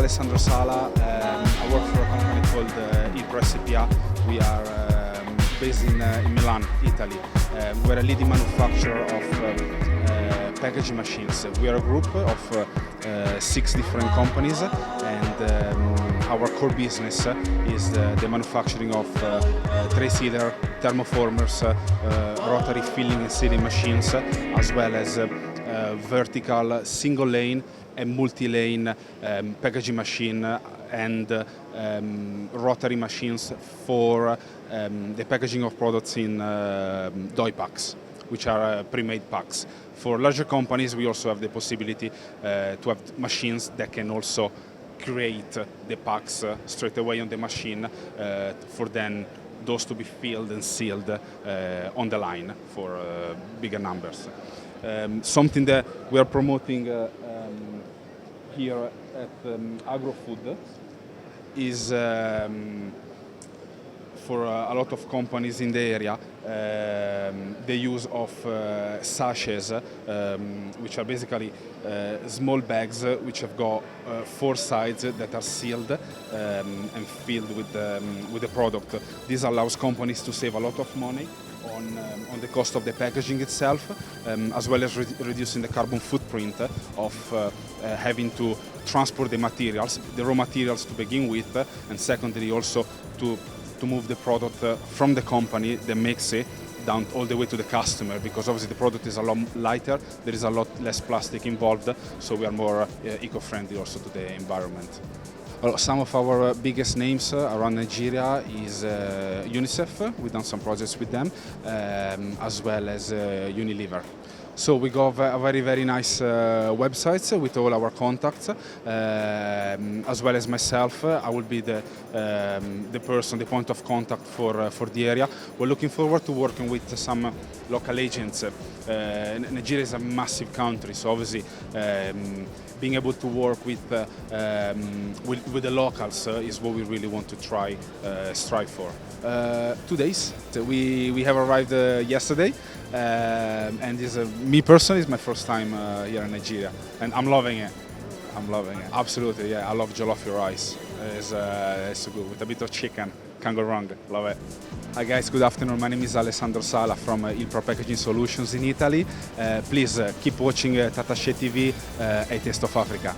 Alessandro Sala. I work for a company called AGRO. We are based in Milan, Italy. We're a leading manufacturer of packaging machines. We are a group of 6 different companies, and our core business is the manufacturing of tray sealer, thermoformers, rotary filling and sealing machines, as well as vertical single lane and multi-lane packaging machine and rotary machines for the packaging of products in dye packs, which are pre-made packs. For larger companies, we also have the possibility to have machines that can also create the packs straight away on the machine for then those to be filled and sealed on the line for bigger numbers. Something that we are promoting here at AGRO Food is for a lot of companies in the area, the use of sachets, which are basically small bags which have got 4 sides that are sealed and filled with the product. This allows companies to save a lot of money on the cost of the packaging itself, as well as reducing the carbon footprint of having to transport the materials, the raw materials to begin with, and secondly also to move the product from the company that makes it down all the way to the customer, because obviously the product is a lot lighter, there is a lot less plastic involved, so we are more eco-friendly also to the environment. Some of our biggest names around Nigeria is UNICEF. We've done some projects with them, as well as Unilever. So we got a very nice website with all our contacts, as well as myself. I will be the person, the point of contact for the area. We're looking forward to working with some local agents. Nigeria is a massive country, so obviously being able to work with the locals is what we really want to strive for. 2 days. We have arrived yesterday, and me personally, it's my first time here in Nigeria, and I'm loving it. Absolutely, yeah. I love jollof rice. It's so good with a bit of chicken. Can't go wrong. Love it. Hi guys, good afternoon. My name is Alessandro Sala from Ilpro Packaging Solutions in Italy. Please keep watching Tattase TV, A Taste of Africa.